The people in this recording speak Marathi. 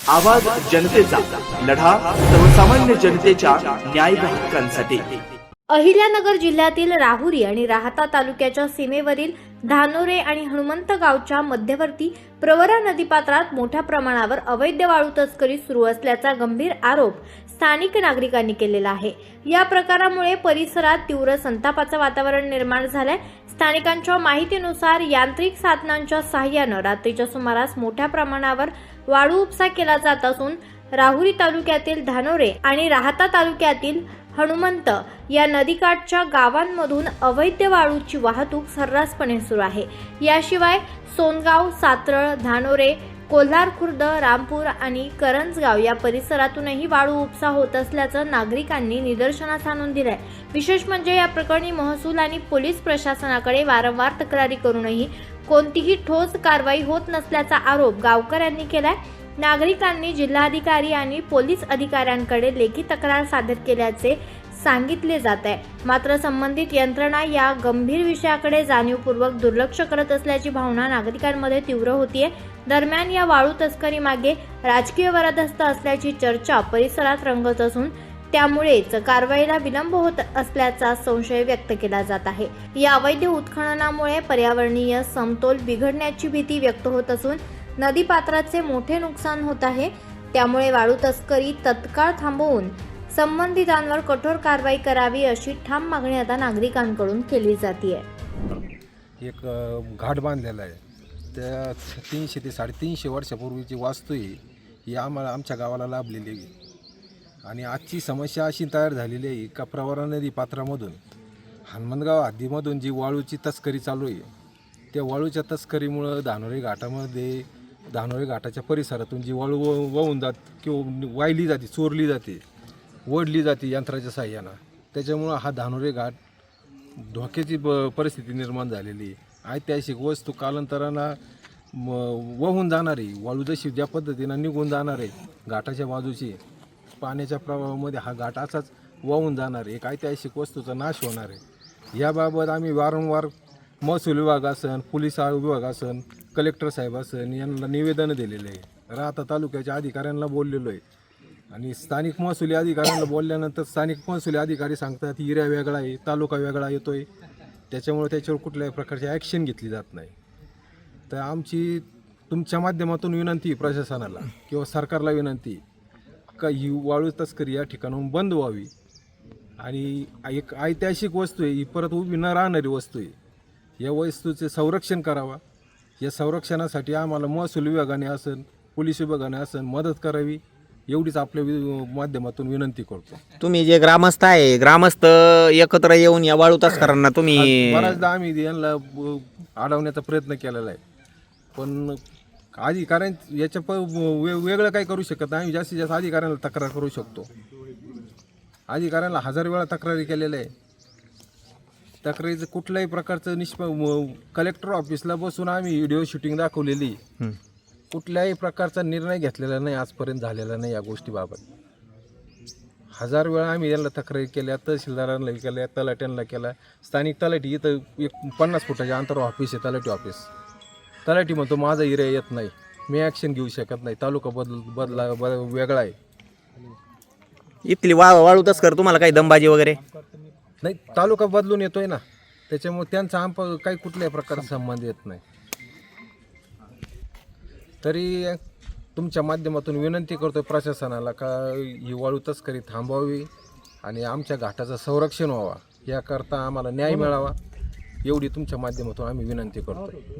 आवाज जनतेचा, लढा सर्वसामान्य जनतेच्या न्याय व हक्कांसाठी। अहिल्यानगर जिल्ह्यातील राहुरी आणि राहाता तालुक्याच्या सीमेवरील धानोरे आणि हनुमंत गावच्या मध्यवर्ती प्रवरा नदीपात्रात मोठ्या प्रमाणावर अवैध वाळू तस्करी सुरू असल्याचा गंभीर आरोप स्थानिक नागरिकांनी केलेला आहे। या प्रकारामुळे परिसरात तीव्र संतापाचं वातावरण निर्माण झालंय। स्थानिकांच्या माहितीनुसार यांत्रिक साधनांच्या सहाय्याने रात्रीच्या सुमारास मोठ्या प्रमाणावर वाळू उपसा केला जात असून राहुरी तालुक्यातील धानोरे आणि राहाता तालुक्यातील हनुमंत या नदीकाठच्या गावांमधून अवैध वाळूची वाहतूक सर्रासपणे सुरू आहे। याशिवाय सोनगाव, सातरळ, धानोरे, कोल्हार खुर्द, रामपूर आणि करंजगाव या परिसरातूनही वाळू उपसा होत असल्याचं नागरिकांनी निदर्शनास आणून दिलंय। विशेष म्हणजे या प्रकरणी महसूल आणि पोलीस प्रशासनाकडे वारंवार तक्रारी करूनही कोणतीही ठोस कारवाई होत नसल्याचा आरोप गावकऱ्यांनी केलाय। नागरिकांनी जिल्हाधिकारी आणि पोलीस अधिकाऱ्यांकडे लेखी तक्रार सादर केल्याचे सांगितले जात आहे। मात्र संबंधित यंत्रणा या गंभीर विषयाकडे जाणीवपूर्वक दुर्लक्ष करत असल्याची भावना नागरिकांमध्ये तीव्र होतीये। दरम्यान या वाळू तस्करी मागे राजकीय वरदहस्त असल्याची चर्चा परिसरात रंगत असून त्यामुळेच कारवाईला विलंब होत असल्याचा संशय व्यक्त केला जात आहे। या अवैध उत्खननामुळे पर्यावरणीय समतोल बिघडण्याची भीती व्यक्त होत असून नदीपात्राचे मोठे नुकसान होत आहे। त्यामुळे वाळू तस्करी तत्काळ थांबवून संबंधितांवर कठोर कारवाई करावी अशी ठाम मागणी आता नागरिकांकडून केली जाते। एक घाट बांधलेला आहे, त्या 300 ते 350 वर्षापूर्वीची वास्तू ही आम्हाला आमच्या गावाला लाभलेली आहे। आणि आजची समस्या अशी तयार झालेली आहे का प्रवरा नदी पात्रामधून हनुमंतगाव हद्दीमधून जी वाळूची तस्करी चालू आहे, त्या वाळूच्या तस्करीमुळं धानोरे घाटाच्या परिसरातून जी वाळू वाहून जात किंवा वाहिली जाते, चोरली जाते, ओढली जाते यंत्राच्या साह्यानं, त्याच्यामुळं हा धानोरे घाट धोक्याची परिस्थिती निर्माण झालेली आहे। ऐतिहासिक वस्तू कालांतरानं वाहून जाणारी वाळू जशी ज्या पद्धतीनं निघून जाणार आहे घाटाच्या बाजूची पाण्याच्या प्रवाहामध्ये हा घाट असाच वाहून जाणार आहे, एक ऐतिहासिक वस्तूचा नाश होणार आहे। याबाबत आम्ही वारंवार महसूल विभाग असन, पोलीस विभाग असन, कलेक्टर साहेब असन यांना निवेदन दिलेले आहे। राहाता तालुक्याच्या अधिकाऱ्यांना बोललेलो आहे आणि स्थानिक महसुली अधिकाऱ्यांना बोलल्यानंतर स्थानिक महसुली अधिकारी सांगतात एरिया वेगळा आहे, तालुका वेगळा येतोय, त्याच्यामुळे त्याच्यावर कुठल्याही प्रकारची ॲक्शन घेतली जात नाही। तर आमची तुमच्या माध्यमातून विनंती प्रशासनाला किंवा सरकारला विनंती का ही वाळू तस्करी या ठिकाणाहून बंद व्हावी आणि एक ऐतिहासिक वस्तू आहे, ही परत उभी न राहणारी वस्तू आहे, या वस्तूचे संरक्षण करावा। या संरक्षणासाठी आम्हाला महसूल विभागाने असन, पोलीस विभागाने असन मदत करावी, एवढीच आपल्या माध्यमातून विनंती करतो। तुम्ही जे ग्रामस्थ आहे, ग्रामस्थ एकत्र येऊन या वाळू तस्करांना तुम्ही बऱ्याचदा आम्ही यांना अडवण्याचा प्रयत्न केलेला आहे, पण अधिकाऱ्यां याच्या वेगळं काही करू शकत नाही। आम्ही जास्तीत जास्त अधिकाऱ्यांना तक्रार करू शकतो। अधिकाऱ्यांना 1000 वेळा तक्रारी केलेल्या आहे, तक्रारीचं कुठल्याही प्रकारचं कलेक्टर ऑफिसला बसून आम्ही व्हिडिओ शूटिंग दाखवलेली, कुठल्याही प्रकारचा निर्णय घेतलेला नाही आजपर्यंत झालेला नाही या गोष्टीबाबत। 1000 वेळा आम्ही यांना तक्रारी केल्या, तहसीलदारांना केल्या, तलाट्यांना केल्या। स्थानिक तलाठी इथं एक 50 फुटाच्या अंतरावर ऑफिस आहे, तलाठी ऑफिस। तलाठी म्हणतो माझा एरिया येत नाही, मी ॲक्शन घेऊ शकत नाही, तालुका बदला वेगळा आहे। इथली वाळू तस्कर तुम्हाला काही दमबाजी वगैरे नाही, तालुका बदलून येतोय ना, त्याच्यामुळे त्यांचा काही कुठल्याही प्रकारचा संबंध येत नाही। तरी तुमच्या माध्यमातून विनंती करतोय प्रशासनाला का ही वाळू तस्करी थांबवावी आणि आमच्या घाटाचं संरक्षण व्हावा, याकरता आम्हाला न्याय मिळावा, एवढी तुमच्या माध्यमातून आम्ही विनंती करतो।